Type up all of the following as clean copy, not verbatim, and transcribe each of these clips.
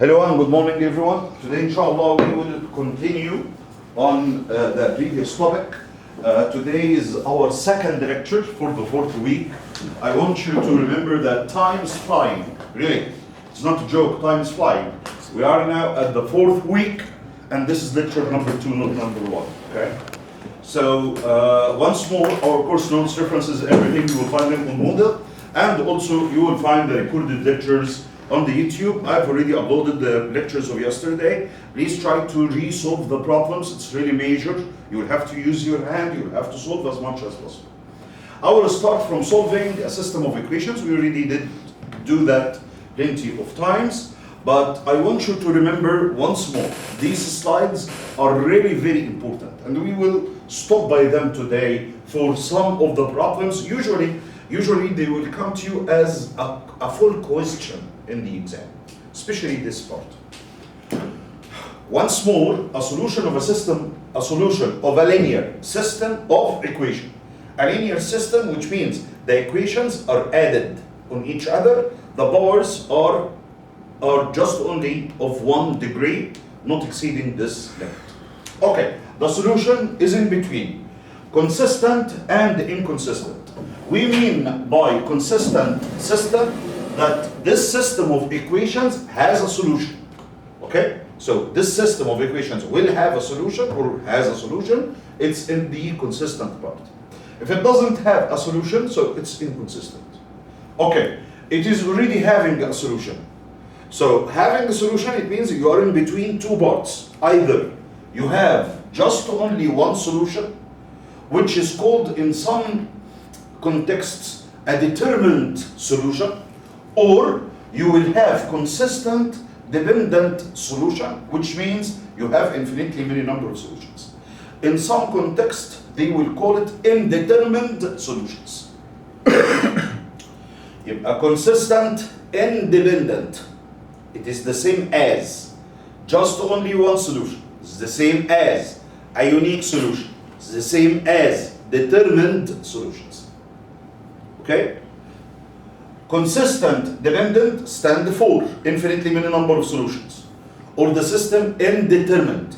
Hello and good morning everyone. Today inshallah we will continue on the previous topic. Today is our second lecture for the fourth week. I want you to remember that time is flying. Really, it's not a joke, time is flying. We are now at the fourth week and this is lecture number 2, not number 1. Okay? So once more, our course notes, references, everything, you will find them on Moodle, and also you will find the recorded lectures on the YouTube. I've already uploaded the lectures of yesterday. Please try to resolve the problems. It's really major. You will have to use your hand. You will have to solve as much as possible. I will start from solving a system of equations. We already did do that plenty of times, but I want you to remember once more, these slides are really very important, and we will stop by them today for some of the problems. Usually they will come to you as a full question in the exam, especially this part. Once more, a solution of a linear system of equation. A linear system, which means the equations are added on each other, the powers are just only of 1 degree, not exceeding this limit. Okay, the solution is in between consistent and inconsistent. We mean by consistent system that this system of equations has a solution. Okay? So this system of equations will have a solution or has a solution. It's in the consistent part. If it doesn't have a solution, so it's inconsistent. Okay, it is already having a solution. So having a solution, it means you are in between two parts. Either you have just only one solution, which is called in some contexts a determined solution, or you will have consistent dependent solution, which means you have infinitely many number of solutions. In some context, they will call it indeterminate solutions. A consistent independent, it is the same as just only one solution. It's the same as a unique solution. It's the same as determined solutions. Okay? Consistent dependent stand for infinitely many number of solutions, or the system indeterminate.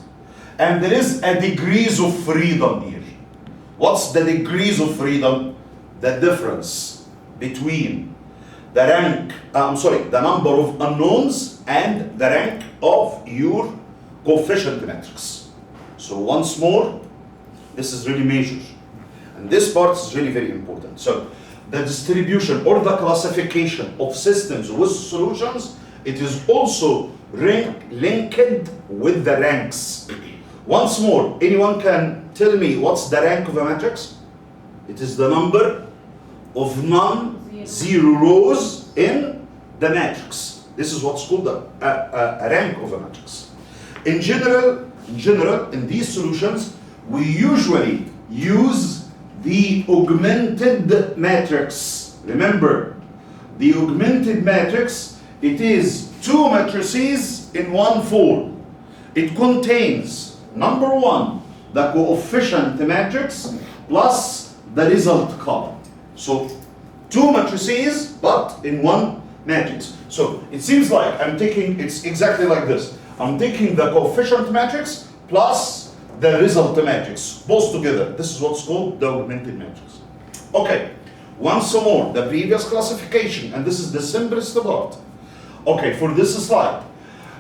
And there is a degrees of freedom here. What's the degrees of freedom? The difference between the number of unknowns and the rank of your coefficient matrix. So once more, this is really major. And this part is really very important. So the distribution or the classification of systems with solutions, it is also linked with the ranks. Once more, anyone can tell me what's the rank of a matrix? It is the number of non-zero rows in the matrix. This is what's called a rank of a matrix. In general, in these solutions, we usually use the augmented matrix. Remember, the augmented matrix, it is two matrices in one form. It contains, number 1, the coefficient matrix plus the result column. So two matrices, but in one matrix. So it seems like it's exactly like this. I'm taking the coefficient matrix plus the result matrix, both together. This is what's called the augmented matrix. Okay, once more, the previous classification, and this is the simplest part. Okay, for this slide,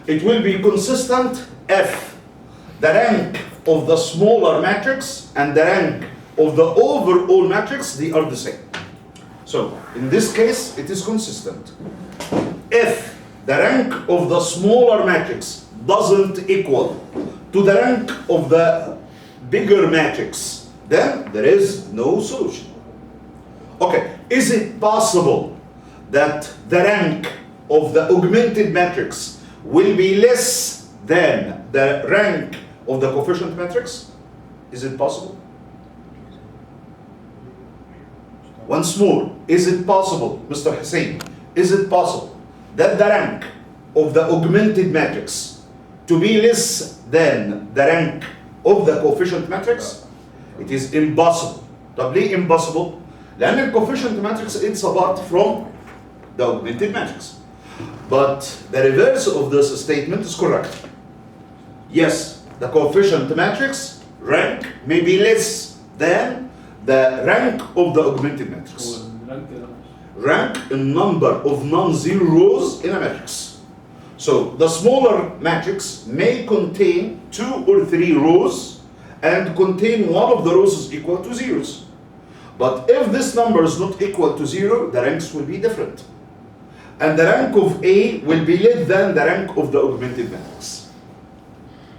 it will be consistent if the rank of the smaller matrix and the rank of the overall matrix, they are the same. So in this case, it is consistent. If the rank of the smaller matrix doesn't equal to the rank of the bigger matrix, then there is no solution. Okay, is it possible that the rank of the augmented matrix will be less than the rank of the coefficient matrix? Is it possible? Once more, is it possible, Mr. Hussein, is it possible that the rank of the augmented matrix to be less than the rank of the coefficient matrix? It is impossible. Doubly impossible. لأن الcoefficient matrix it's apart from the augmented matrix. But the reverse of this statement is correct. Yes, the coefficient matrix rank may be less than the rank of the augmented matrix. Rank in number of non-zero rows in a matrix. So the smaller matrix may contain 2 or 3 rows and contain one of the rows is equal to zeros. But if this number is not equal to 0, the ranks will be different. And the rank of A will be less than the rank of the augmented matrix.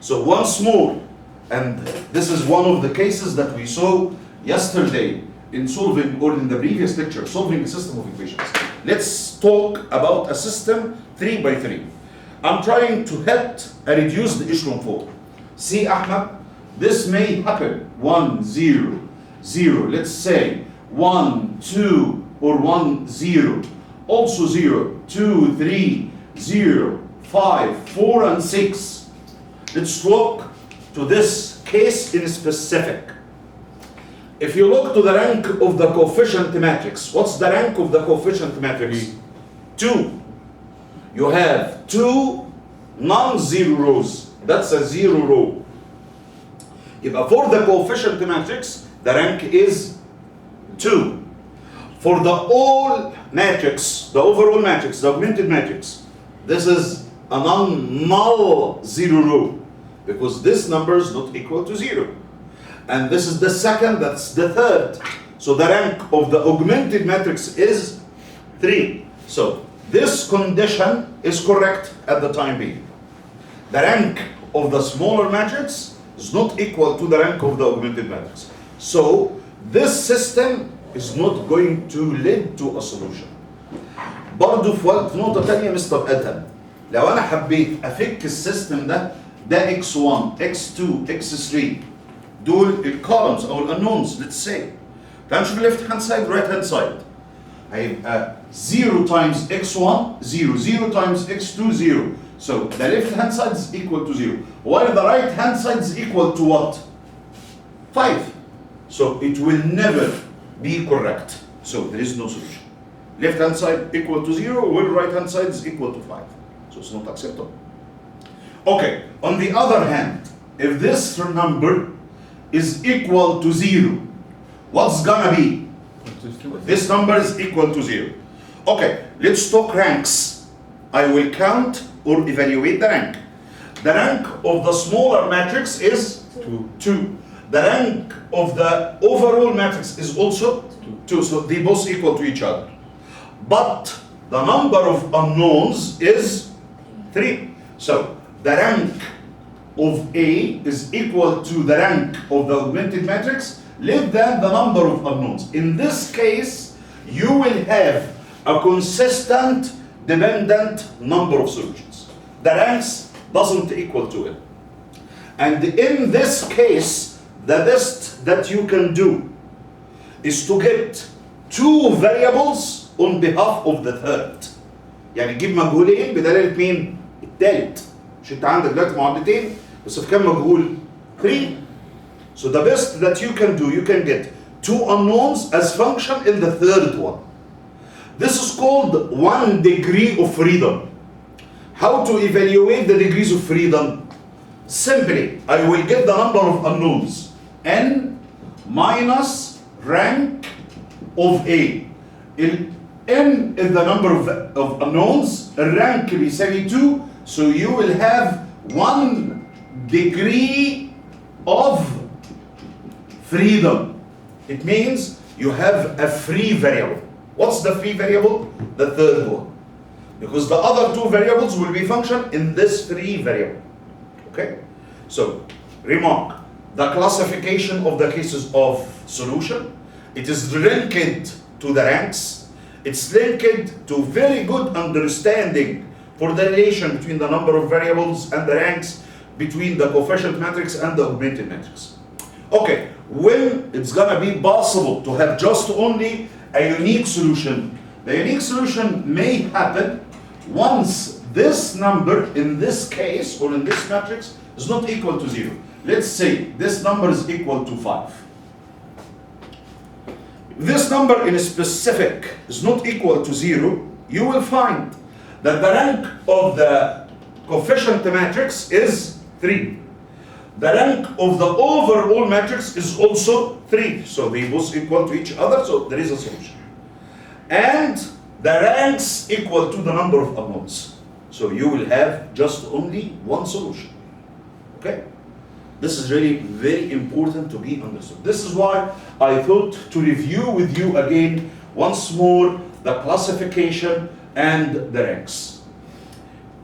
So once more, and this is one of the cases that we saw yesterday in solving, or in the previous lecture, solving a system of equations. Let's talk about a system 3 by 3. I'm trying to hit a reduced echelon form. See, Ahmed, this may happen 1, 0, 0. Let's say 1, 2, or 1, 0. Also 0, 2, 3, 0, 5, 4, and 6. Let's look to this case in specific. If you look to the rank of the coefficient matrix, what's the rank of the coefficient matrix? 2. You have 2 non-zero rows. That's a 0 row. For the coefficient matrix, the rank is 2. For the all matrix, the overall matrix, the augmented matrix, this is a non-null 0 row, because this number is not equal to 0. And this is the second, that's the third. So the rank of the augmented matrix is 3. So this condition is correct at the time being. The rank of the smaller matrix is not equal to the rank of the augmented matrix. So this system is not going to lead to a solution. برضه في نقطة تانية مستر أدهم، لو أنا حبيت أفك السيستم ده x1 x2 x3 دول الكولمز أو الانونز let's say. تعال نشوف left hand side right hand side. هيبقى 0 times x1 0, 0 times x2 0. So the left hand side is equal to 0, while the right hand side is equal to what? 5. So it will never be correct. So there is no solution. Left hand side equal to 0, while right hand side is equal to 5. So it's not acceptable. Okay, on the other hand, if this number is equal to 0, what's gonna be? This number is equal to 0. Okay, let's talk ranks. I will count or evaluate the rank. The rank of the smaller matrix is 2. The rank of the overall matrix is also 2. So they both equal to each other. But the number of unknowns is 3. So the rank of A is equal to the rank of the augmented matrix less than the number of unknowns. In this case, you will have a consistent dependent number of solutions. The ranks doesn't equal to it. And in this case, the best that you can do is to get 2 variables on behalf of the third. يعني تجيب مجهولين بدلالة مين؟ التالت. مش انت عندك دلوقتي معادلتين بس في كام مجهول؟ 3. So the best that you can do, you can get 2 unknowns as function in the third one. This is called 1 degree of freedom. How to evaluate the degrees of freedom? Simply, I will get the number of unknowns. N minus rank of A. N is the number of unknowns. Rank بيساوي 2. So you will have 1 degree of freedom. It means you have a free variable. What's the free variable? The third one. Because the other 2 variables will be function in this free variable. Okay? So, remark, the classification of the cases of solution, it is linked to the ranks. It's linked to very good understanding for the relation between the number of variables and the ranks between the coefficient matrix and the augmented matrix. Okay, when it's gonna be possible to have just only a unique solution, the unique solution may happen once this number in this case or in this matrix is not equal to 0. Let's say this number is equal to 5. If this number in specific is not equal to 0, you will find that the rank of the coefficient matrix is 3. The rank of the overall matrix is also 3. So they both equal to each other, so there is a solution. And the ranks equal to the number of unknowns. So you will have just only one solution. Okay? This is really very important to be understood. This is why I thought to review with you again once more the classification and the ranks.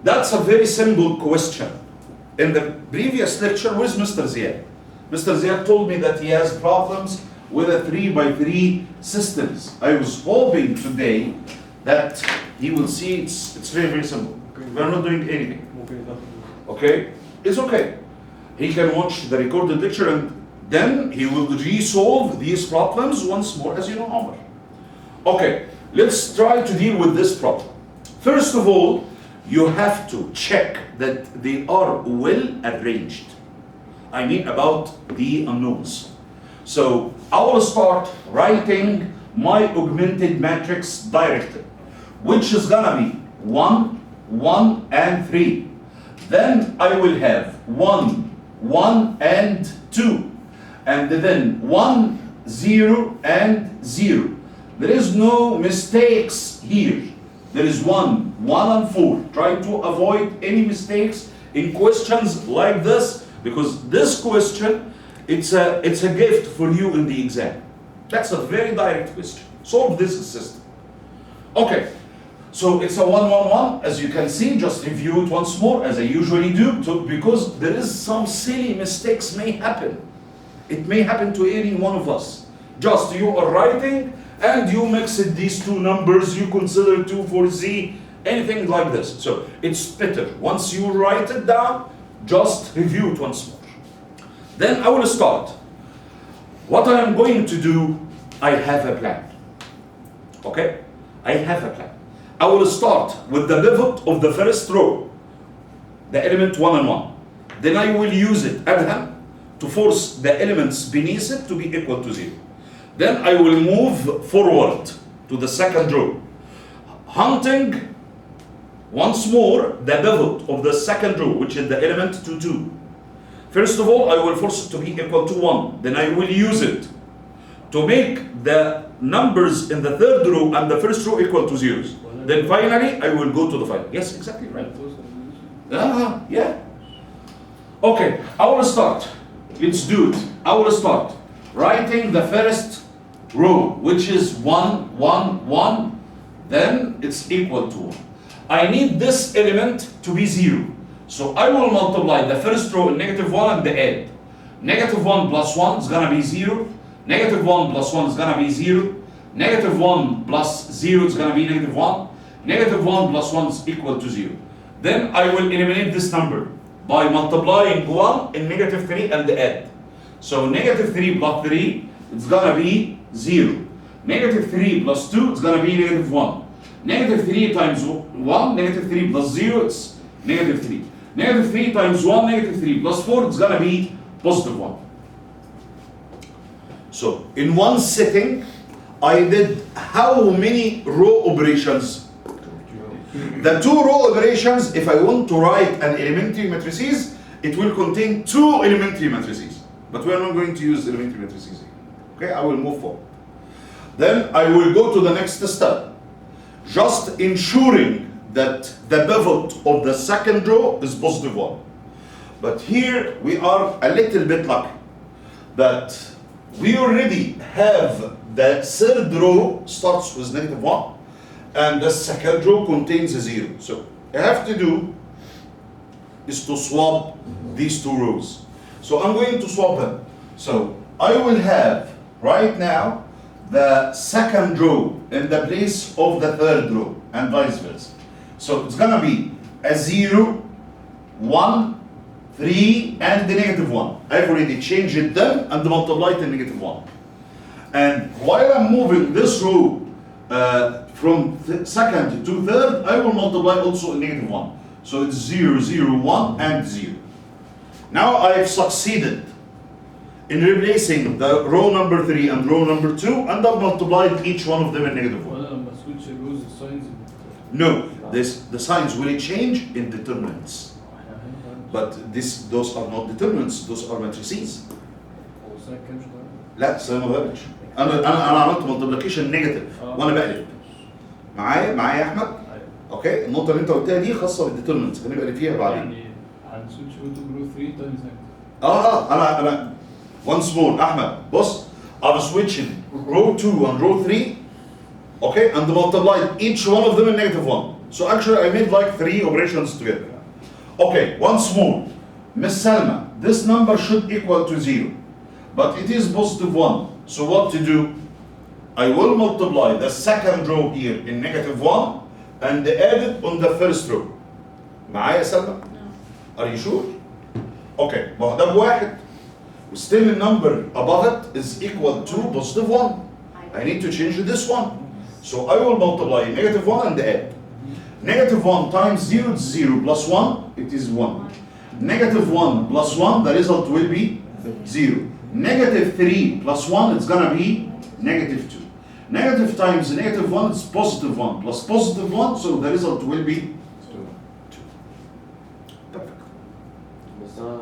That's a very simple question. In the previous lecture with Mr. Ziad, Mr. Ziad told me that he has problems with a 3x3 systems. I was hoping today that he will see it's very, very simple. We're not doing anything. Okay? It's okay. He can watch the recorded lecture and then he will resolve these problems once more, as you know, Omar. Okay, let's try to deal with this problem. First of all, you have to check that they are well arranged. I mean about the unknowns. So I will start writing my augmented matrix directly, which is gonna be 1, 1, and 3. Then I will have 1, 1, and 2. And then 1, 0, and 0. There is no mistakes here. There is 1, 1, and 4. Try to avoid any mistakes in questions like this, because this question, it's a gift for you in the exam. That's a very direct question. Solve this system. Okay, so it's a 1, 1, 1. As you can see, just review it once more, as I usually do, because there is some silly mistakes may happen. It may happen to any one of us. Just you are writing, and you mix these two numbers, you consider 2 for Z, anything like this. So it's better. Once you write it down, just review it once more. Then I will start. What I am going to do, I have a plan. Okay? I have a plan. I will start with the pivot of the first row, the element 1 and 1. Then I will use it, adham, to force the elements beneath it to be equal to 0. Then I will move forward to the second row, hunting once more the pivot of the second row, which is the element 2, 2. First of all, I will force it to be equal to 1. Then I will use it to make the numbers in the third row and the first row equal to zeros. Then finally, I will go to the final. Yes, exactly right. Yeah. Okay, I will start. Let's do it. I will start writing the first row, which is 1, 1, 1. Then it's equal to 1. I need this element to be 0. So I will multiply the first row in -1 and the add. -1 plus 1 is gonna be 0. -1 plus 1 is gonna be 0. -1 plus 0 is gonna be -1. -1 plus 1 is equal to 0. Then I will eliminate this number by multiplying 1 in -3 and the add. So -3 plus 3, it's gonna be 0. -3 plus 2, it's gonna be -1. -3 times 1, -3 plus 0, it's -3. -3 times 1, -3 plus 4, it's gonna be +1. So in one sitting, I did how many row operations? The 2 row operations, if I want to write an elementary matrices, it will contain 2 elementary matrices. But we are not going to use elementary matrices here. Okay, I will move forward. Then I will go to the next step. Just ensuring that the pivot of the second row is +1. But here we are a little bit lucky that we already have the third row starts with -1 and the second row contains a 0. So I have to do is to swap these 2 rows. So I'm going to swap them. So I will have right now the second row in the place of the third row and vice versa. So it's gonna be a 0, 1, 3, and the -1. I've already changed them and multiplied the -1. And while I'm moving this row from second to third, I will multiply also a -1. So it's 0, 0, 1, and 0. Now I've succeeded in replacing the row number 3 and row number 2, and I've multiplied each one of them in -1. No, the signs will change in determinants. But those are not determinants, those are matrices. لا السنة ما غيرتش. أنا عملت مالتيبليكيشن نيجاتيف وأنا بقلب. معايا يا أحمد؟ اوكي النقطة اللي أنت قلتها دي خاصة بالديترمنتس هنبقى اللي فيها بعدين. يعني هنسويتش تو جرو 3 تايمز أنا once more أحمد بص I'm switching row 2 and row 3 okay and multiplied each one of them in -1. So actually I made like 3 operations together. Okay, once more, Miss Salma, this number should equal to 0, but it is +1. So what to do? I will multiply the second row here in -1 and add it on the first row. معايا يا سلمى؟ Are you sure? Okay, ما هو ده بواحد. Still the number above it is equal to +1. I need to change this one. So I will multiply -1 and add. -1 times 0 is 0 plus 1, it is 1. -1 plus 1, the result will be 0. -3 plus 1, it's gonna be -2. Negative times -1 is +1 plus +1, so the result will be 2. Perfect. بس انا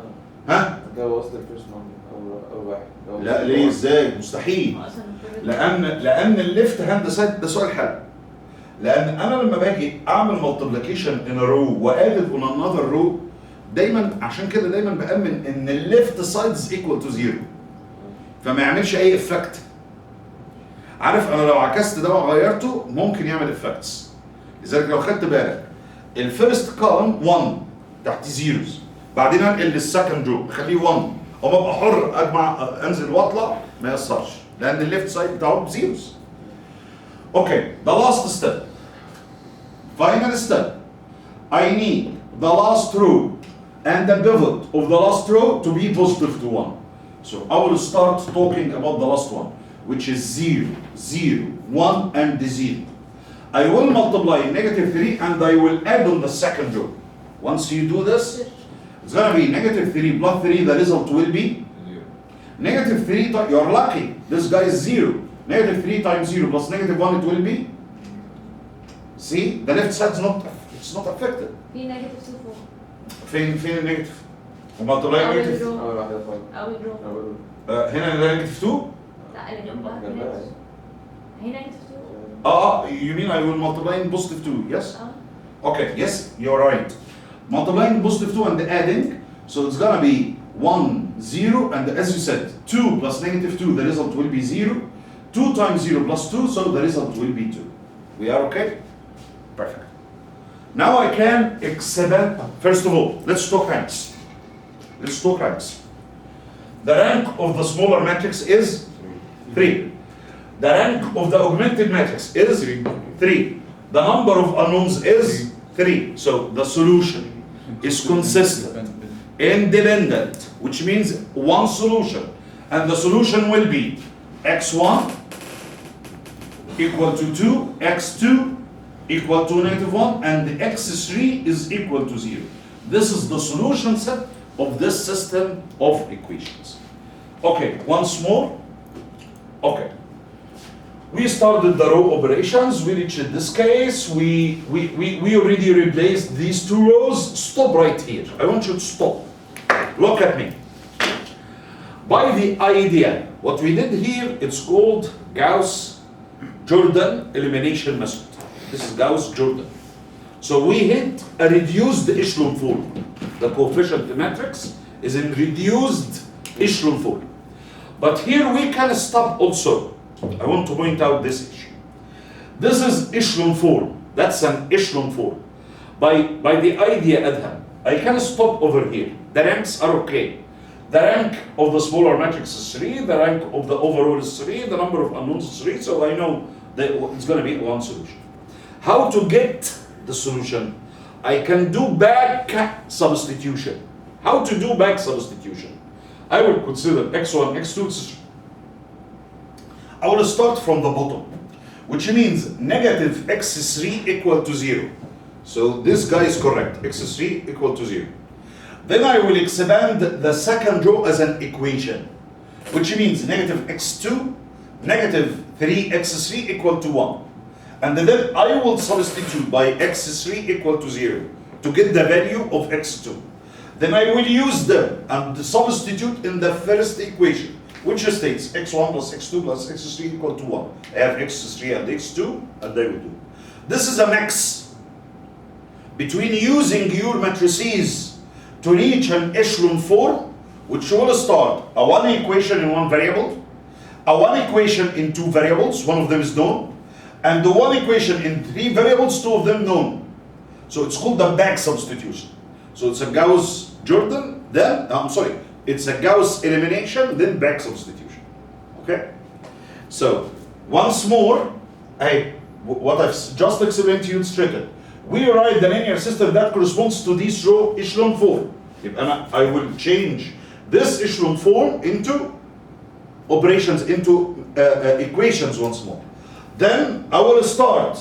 ها؟ ده وصل الفيرست نمبر او واحد. لا ليه ازاي؟ مستحيل. لأن الليفت هاند سايد ده سؤال حل. لأن أنا لما باجي أعمل مالتيبليكيشن إن رو وآدد اون انذر رو دايما عشان كده دايما بأمن إن الليفت سايد از ايكوال تو 0 فما يعملش أي افكت. عارف أنا لو عكست ده وغيرته ممكن يعمل افكتس. لذلك لو خدت بالك الفيرست كولم 1 تحت زيروز بعدين انقل للسكند رو اخليه 1 او ببقى حر اجمع انزل واطلع ما يأثرش لأن الليفت سايد بتاعه بزيروز. Okay, the last step. Final step. I need the last row and the pivot of the last row to be +1. So I will start talking about the last one, which is 0, 0, 1, and 0. I will multiply -3 and I will add on the second row. Once you do this, it's gonna be -3 plus 3, the result will be -3, you're lucky, this guy is 0. -3 times 0 plus -1 it will be. See, the left side is it's not affected. في نيجاتيف 2 فوق. فين النيجاتيف؟ multiply negative. اول واحده فوق. أول رو. هنا ده -2. لا اللي جنبها نيجاتيف. هي نيجاتيف 2. You mean I will multiply in +2, yes? Okay, yes, you're right. Multiplying +2 and adding, so it's gonna be 1, 0, and as you said, 2 plus -2, the result will be 0. 2 times 0 plus 2, so the result will be 2. We are okay? Perfect. Now I can expand. First of all, let's talk ranks. Let's talk ranks. The rank of the smaller matrix is 3. The rank of the augmented matrix is 3. The number of unknowns is 3. So the solution is consistent, independent, which means one solution. And the solution will be x1 equal to 2, x2 equal to -1, and the x3 is equal to 0. This is the solution set of this system of equations. Okay, once more. Okay. We started the row operations, we reached this case, we already replaced these 2 rows. Stop right here. I want you to stop. Look at me. By the idea, what we did here, it's called Gauss-Jordan elimination method. This is Gauss-Jordan. So we hit a reduced echelon form. The coefficient matrix is in reduced echelon form. But here we can stop also. I want to point out this issue. This is echelon form. That's an echelon form. By the idea adham, I can stop over here. The ranks are okay. The rank of the smaller matrix is 3, the rank of the overall is 3, the number of unknowns is 3, so I know that it's going to be one solution. How to get the solution? I can do back substitution. How to do back substitution? I will consider x1, x2, etc. I will start from the bottom, which means -x3 equal to 0. So this guy is correct, x3 equal to 0. Then I will expand the second row as an equation, which means -x2, -3x3 equal to 1. And then I will substitute by x3 equal to 0 to get the value of x2. Then I will use them and substitute in the first equation, which states x1 plus x2 plus x3 equal to 1. I have x3 and x2, and I will do. This is a mix between using your matrices to reach an echelon form, which will start a one equation in one variable, a one equation in two variables, one of them is known, and the one equation in three variables, two of them known. So it's called the back substitution. So it's a Gauss-Jordan, then, it's a Gauss elimination, then back substitution. Okay? So, once more, what I've just explained to you is straightened. We write the linear system that corresponds to this row echelon form. I will change this echelon form into operations, into equations once more. Then I will start,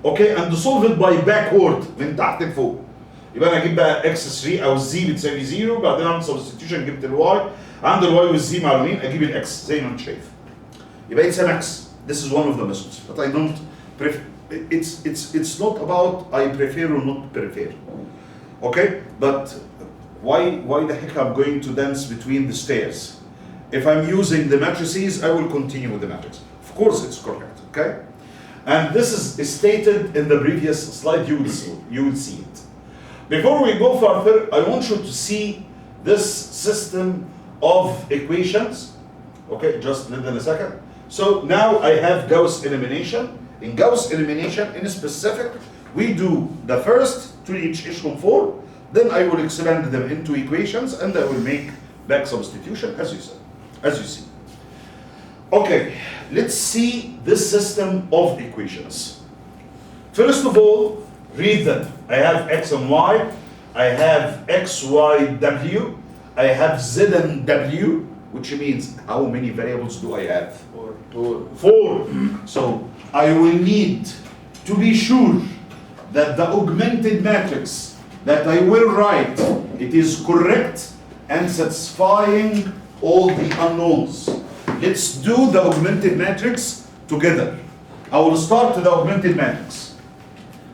okay, and solve it by backward من تحت لفوق. يبقى انا اجيب بقى x3 او z بتساوي 0 بعدين اعمل substitution جبت الواي عند الواي والزي معلومين اجيب الاكس زي ما انت شايف. يبقى it's an x. This is one of the methods, but I don't prefer. It's not about I prefer or not prefer. Okay, but why the heck I'm going to dance between the stairs? If I'm using the matrices, I will continue with the matrix. Of course, it's correct. Okay, and this is stated in the previous slide. You will see it. Before we go further, I want you to see this system of equations. Okay, just less than a second. So now I have Gauss elimination. In Gauss elimination, in specific, we do the first to each echelon form, then I will expand them into equations, and I will make back substitution as you said, as you see. Okay, let's see this system of equations. First of all, read them. I have x and y, I have x, y, w, I have z and w, which means how many variables do I have? Four. So I will need to be sure that the augmented matrix that I will write, it is correct and satisfying all the unknowns. Let's do the augmented matrix together. I will start with the augmented matrix.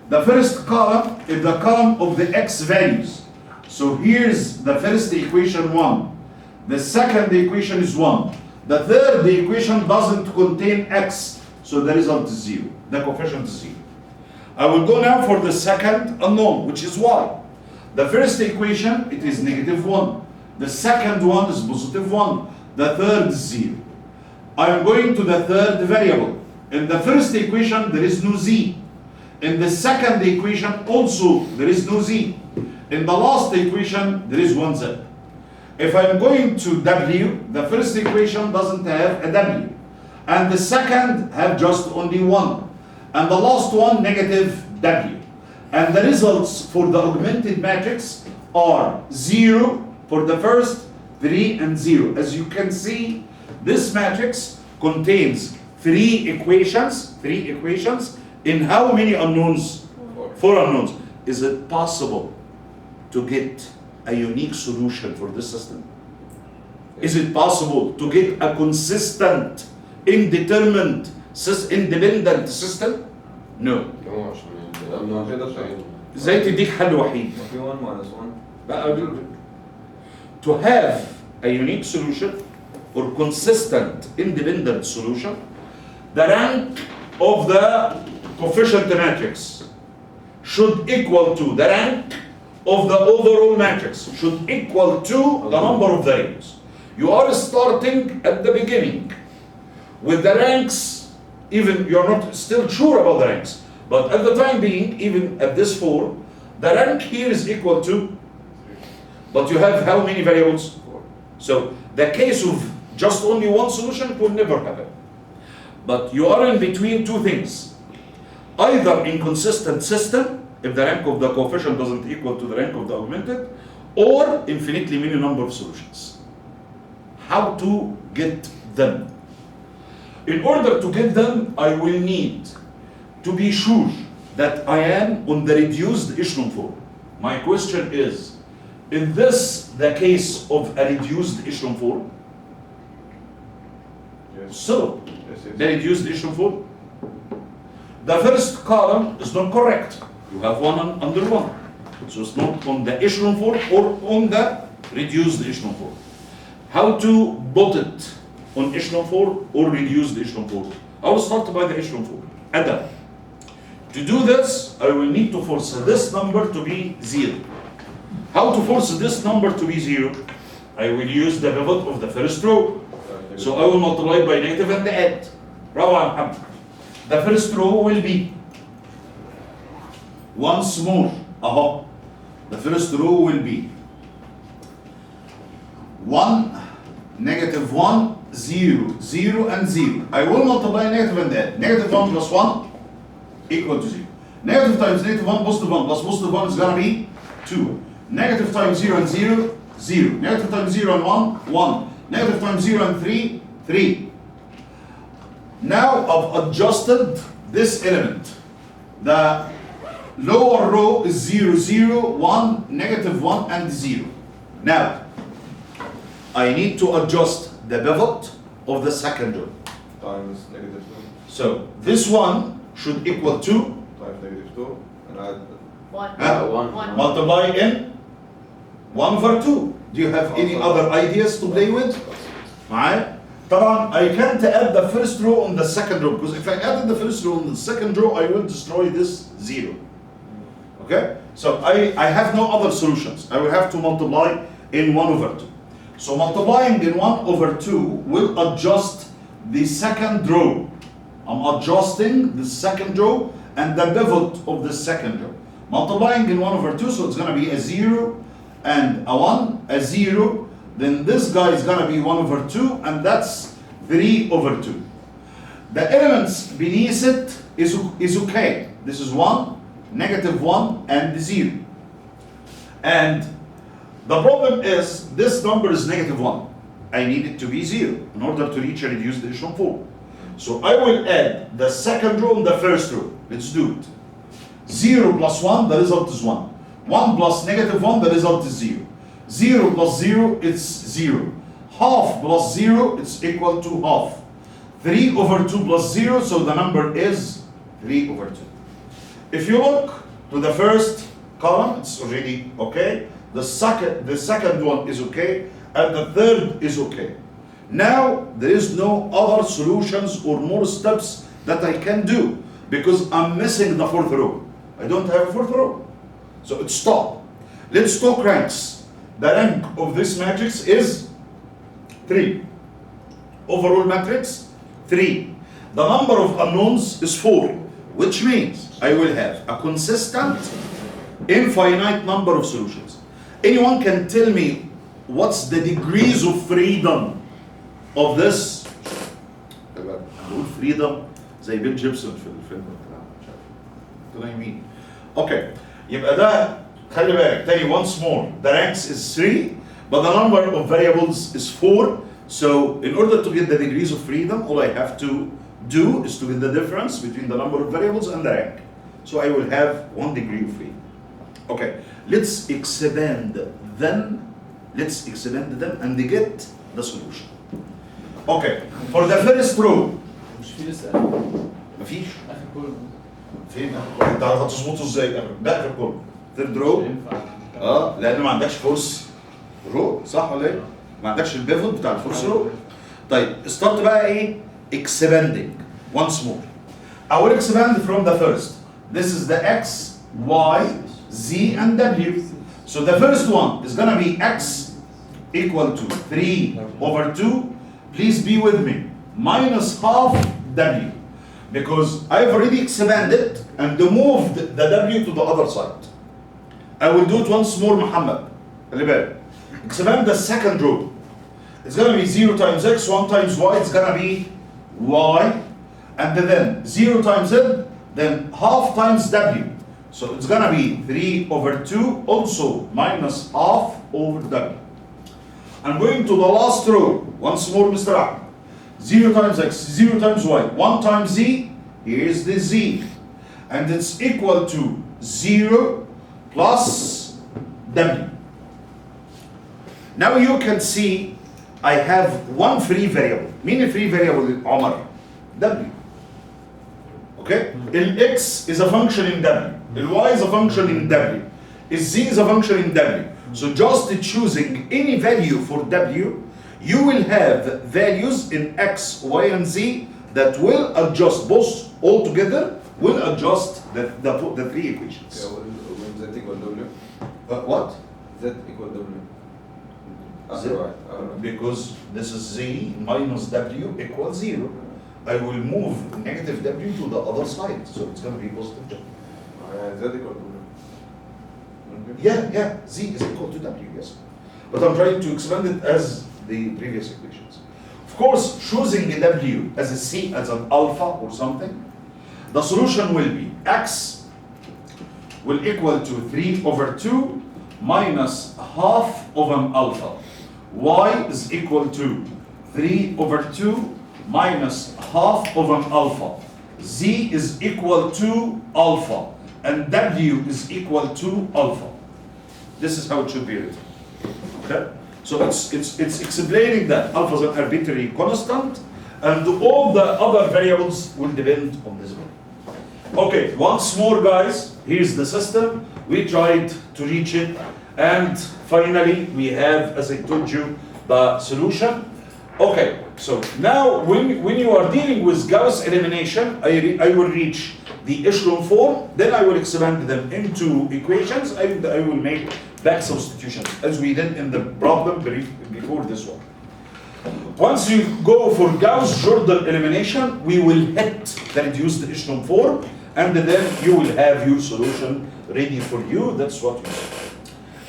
The first column is the column of the x values. So here's the first equation 1. The second equation is 1. The third equation doesn't contain x, so the result is 0. The coefficient is 0. I will go now for the second unknown, which is y. The first equation, it is -1. The second one is +1. The third is 0. I am going to the third variable. In the first equation, there is no z. In the second equation, also, there is no z. In the last equation, there is one z. If I'm going to w, the first equation doesn't have a w. And the second have just only 1. And the last one, -w. And the results for the augmented matrix are 0 for the first, 3 and 0. As you can see, this matrix contains three equations in how many unknowns? 4 unknowns. Is it possible to get a unique solution for this system? Is it possible to get a consistent, independent system? No. ازاي تديك حل وحيد؟ To have a unique solution or consistent, independent solution, the rank of the coefficient matrix should equal to the rank of the overall matrix, should equal to the number of variables. You are starting at the beginning with the ranks, even you're not still sure about the ranks, but at the time being, even at this form, the rank here is equal to, but you have how many variables? 4. So the case of just only one solution will never happen. But you are in between two things. Either inconsistent system, if the rank of the coefficient doesn't equal to the rank of the augmented, or infinitely many number of solutions. How to get them? In order to get them, I will need to be sure that I am on the reduced echelon form. My question is this the case of a reduced echelon form? Yes. So, Yes, the reduced echelon form. the first column is not correct. You have one under one. So it's not on the echelon form or on the reduced echelon form. How to put it on echelon form or reduced echelon form? I will start by the echelon form. Adam. To do this, I will need to force this number to be 0. How to force this number to be 0? I will use the pivot of the first row. So I will multiply by negative and add. Bravo, Muhammad. The first row will be once more. The first row will be 1, negative 1, 0, 0, and 0. I will multiply negative and add. Negative 1 plus 1 equal to 0. Negative times negative 1 positive 1 plus positive 1 is going to be 2. Negative times 0 and 0, 0. Negative times 0 and 1, 1. Negative times 0 and 3, 3. Now I've adjusted this element. The lower row is 0, 0, 1, negative 1, and 0. Now, I need to adjust the pivot of the second row. Times negative 2. So, this one should equal 2. Times negative 2. And add 1. Huh? 1. Multiply in 1 over 2. Do you have any other ideas to play with? معايا؟ طبعا I can't add the first row on the second row, because if I added the first row on the second row, I will destroy this 0. Okay? So I have no other solutions. I will have to multiply in 1 over 2. So multiplying in 1 over 2 will adjust the second row. I'm adjusting the second row and the pivot of the second row. Multiplying in 1 over 2, so it's going to be a 0 and a 1, a 0. Then this guy is going to be 1 over 2, and that's 3 over 2. The elements beneath it is okay. This is 1, negative 1, and 0. And the problem is this number is negative 1. I need it to be 0 in order to reach a reduced echelon form. So I will add the second row and the first row. Let's do it. 0 plus 1, the result is 1. 1 plus negative 1, the result is 0. 0 plus 0, it's 0. Half plus 0, it's equal to half. 3 over 2 plus 0, so the number is 3 over 2. If you look to the first column, it's already okay. The second one is okay, and the third is okay. Now, there is no other solutions or more steps that I can do, because I'm missing the fourth row. I don't have a fourth row. So it's stop. Let's talk ranks. The rank of this matrix is 3. Overall matrix, 3. The number of unknowns is 4, which means I will have a consistent, infinite number of solutions. Anyone can tell me what's the degrees of freedom of this? freedom زي بيل جيبسون في الفيلم بتاع مش عارف. what do I mean? Okay. يبقى ده خلي بالك تاني once more. The ranks is 3, but the number of variables is 4. So in order to get the degrees of freedom, all I have to do is to get the difference between the number of variables and the rank. So I will have 1 degree of freedom. Okay, let's expand them. Let's expand them and get the solution. Okay, for the first row. مش في لسه مفيش. اخر كله فين؟ انت هتظبطه ازاي؟ ده اخر كله. ثيرد رو. مش هينفع. لان ما عندكش فورس رو، صح ولا ايه؟ ما عندكش البيفوت بتاع الفورس رو. طيب ستارت بقى ايه؟ expanding once more. I will expand from the first. This is the x, y, z, and w. So the first one is gonna be x equal to 3 over 2. Please be with me. Minus half w. Because I've already expanded and moved the w to the other side. I will do it once more, Muhammad. خلي بالك. Expand the second row. It's gonna be 0 times x, 1 times y, it's gonna be y. And then 0 times z, then half times w. So it's gonna be 3 over 2, also minus half over w. I'm going to the last row. Once more, Mr. Ahmed. 0 times x, 0 times y, 1 times z, here's the z. And it's equal to 0 plus w. Now you can see I have one free variable. Mean a free variable, Omar? W. Okay? X is a function in W. Y is a function in W. Z is a function in W. So just choosing any value for W, you will have values in X, Y, and Z that will adjust both all together, will adjust the three equations. Yeah, when Z equal W, What? Z equal W. Z. Right. Because this is Z minus W equals 0. I will move negative W to the other side, so it's going to be positive W. Z equal W. Okay. Yeah, Z is equal to W, yes. But I'm trying to expand it as the previous equations. Of course, choosing a W as a C, as an alpha or something, the solution will be X will equal to 3 over 2 minus half of an alpha. Y is equal to 3 over 2 minus half of an alpha. Z is equal to alpha. And W is equal to alpha. This is how it should be written. Okay? So it's explaining that alpha is an arbitrary constant, and all the other variables will depend on this one. Okay, once more, guys, here's the system. We tried to reach it, and finally we have, as I told you, the solution. Okay, so now when you are dealing with Gauss elimination, I will reach the echelon form, then I will expand them into equations. I will make back substitutions, as we did in the problem before this one. Once you go for Gauss-Jordan elimination, we will hit the reduced echelon form, and then you will have your solution ready for you. That's what we do.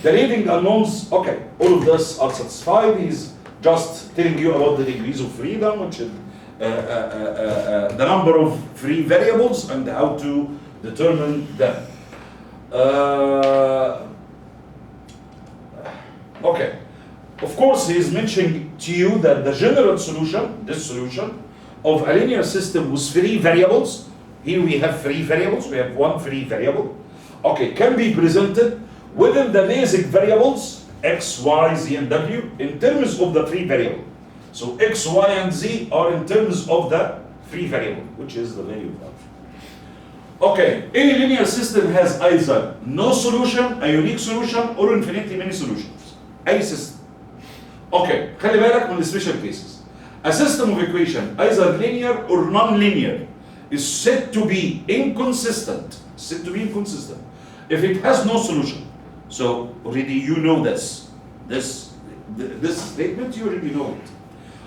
The leading unknowns, okay, all of this are satisfied. He's just telling you about the degrees of freedom, which is the number of free variables and how to determine them. Okay, of course he is mentioning to you that the general solution, this solution, of a linear system with free variables, here we have free variables, we have one free variable, okay, can be presented within the basic variables, x, y, z, and w, in terms of the free variable. So x, y, and z are in terms of the free variable, which is the value of alpha. Okay, any linear system has either no solution, a unique solution, or infinitely many solutions. أي system. Okay, خلي بالك من the special cases. A system of equation, either linear or non-linear, is said to be inconsistent. If it has no solution. So already you know this. This statement you already know it.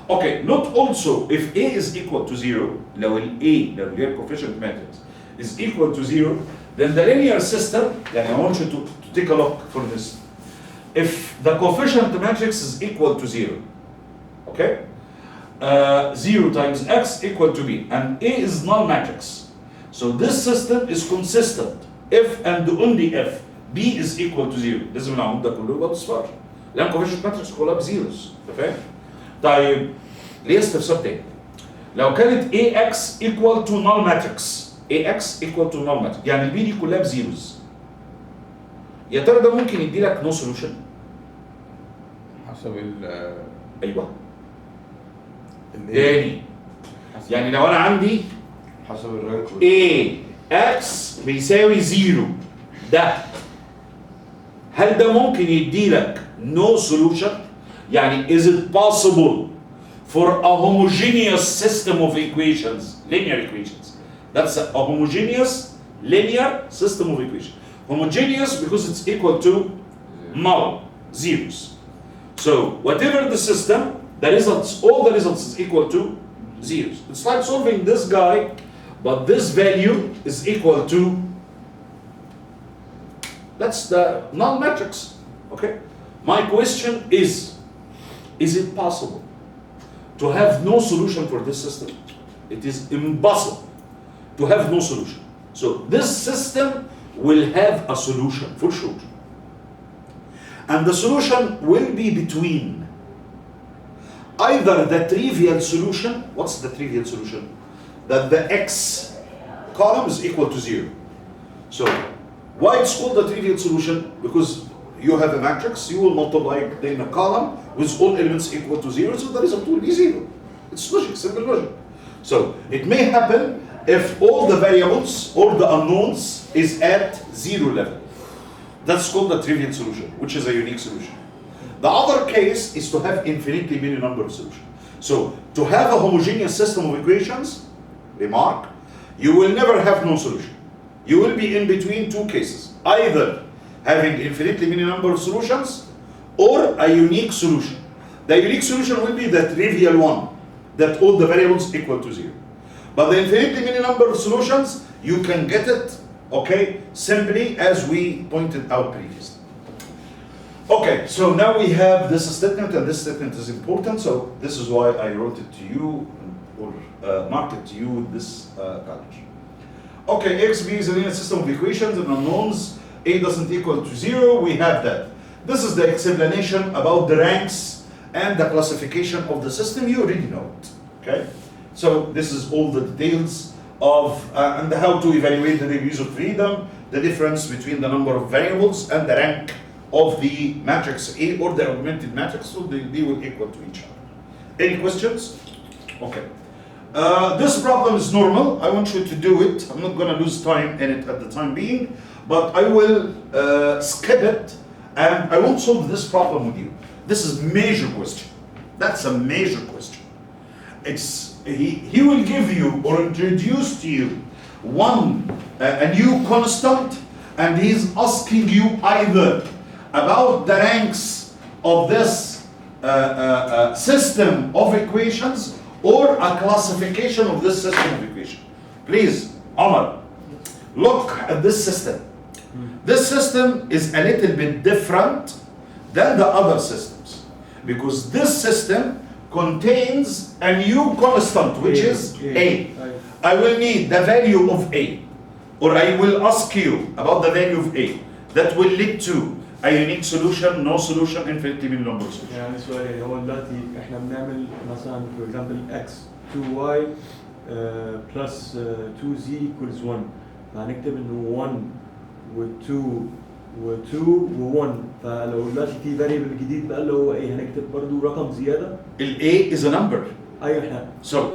Okay, not also if A is equal to 0, لو ال A, the linear coefficient matrix, is equal to 0, then the linear system, يعني I want you to take a look for this. If the coefficient matrix is equal to 0, okay? 0 times x equal to b, and A is null matrix. So this system is consistent if and only if b is equal to 0. لازم العمود ده كله يبقى بصفار. لأن coefficient matrix كلها بزيروز، أنت فاهم؟ طيب ليه استفسار تاني؟ لو كانت ax equal to null matrix، ax equal to null matrix، يعني البي دي كلها بزيروز. يا ترى ده ممكن يدي لك نو سولوشن؟ حسب ال ايوه تاني، يعني لو انا عندي حسب الرانك A x بيساوي 0 ده، هل ده ممكن يدي لك no solution؟ يعني is it possible for a homogeneous system of equations, linear equations? That's a homogeneous linear system of equations. Homogeneous because it's equal to null, zeros. So whatever the system, the results, all the results is equal to zeros. It's like solving this guy, but this value is equal to, that's the null matrix, okay? My question is it possible to have no solution for this system? It is impossible to have no solution. So this system will have a solution for sure. And the solution will be between either the trivial solution, what's the trivial solution? That the x column is equal to 0. So why it's called the trivial solution? Because you have a matrix, you will multiply in a column with all elements equal to 0, so the result will be 0. It's logic, simple logic. So it may happen if all the variables or the unknowns is at 0 level. That's called the trivial solution, which is a unique solution. The other case is to have infinitely many number of solutions. So to have a homogeneous system of equations, remark, you will never have no solution. You will be in between two cases, either having infinitely many number of solutions or a unique solution. The unique solution will be the trivial one, that all the variables equal to 0. But the infinitely many number of solutions, you can get it, okay, simply as we pointed out previously. Okay, so now we have this statement, and this statement is important, so this is why I wrote it to you, or marked it to you with this color. Okay, x, b is a linear system of equations and unknowns, a doesn't equal to 0, we have that. This is the explanation about the ranks and the classification of the system. You already know it, okay? So this is all the details of and how to evaluate the degrees of freedom, the difference between the number of variables and the rank of the matrix A or the augmented matrix, so they will equal to each other. Any questions? Okay. This problem is normal. I want you to do it. I'm not going to lose time in it at the time being, but I will skip it, and I won't solve this problem with you. This is major question. That's a major question. It's he will give you or introduce to you a new constant, and he's asking you either about the ranks of this system of equations or a classification of this system of equation. Please, Omar, look at this system. This system is a little bit different than the other systems, because this system contains a new constant, which is A. I will need the value of A, or I will ask you about the value of A. That will lead to a unique solution, no solution, infinitely many number solution. يعني سؤال يعني هو دلوقتي احنا بنعمل مثلا for example x 2y plus 2z equals 1 فهنكتب انه 1 و2 و2 و1 فلو دلوقتي في variable جديد بقى اللي هو ايه هنكتب برضه رقم زياده. ال A is a number. ايوه احنا So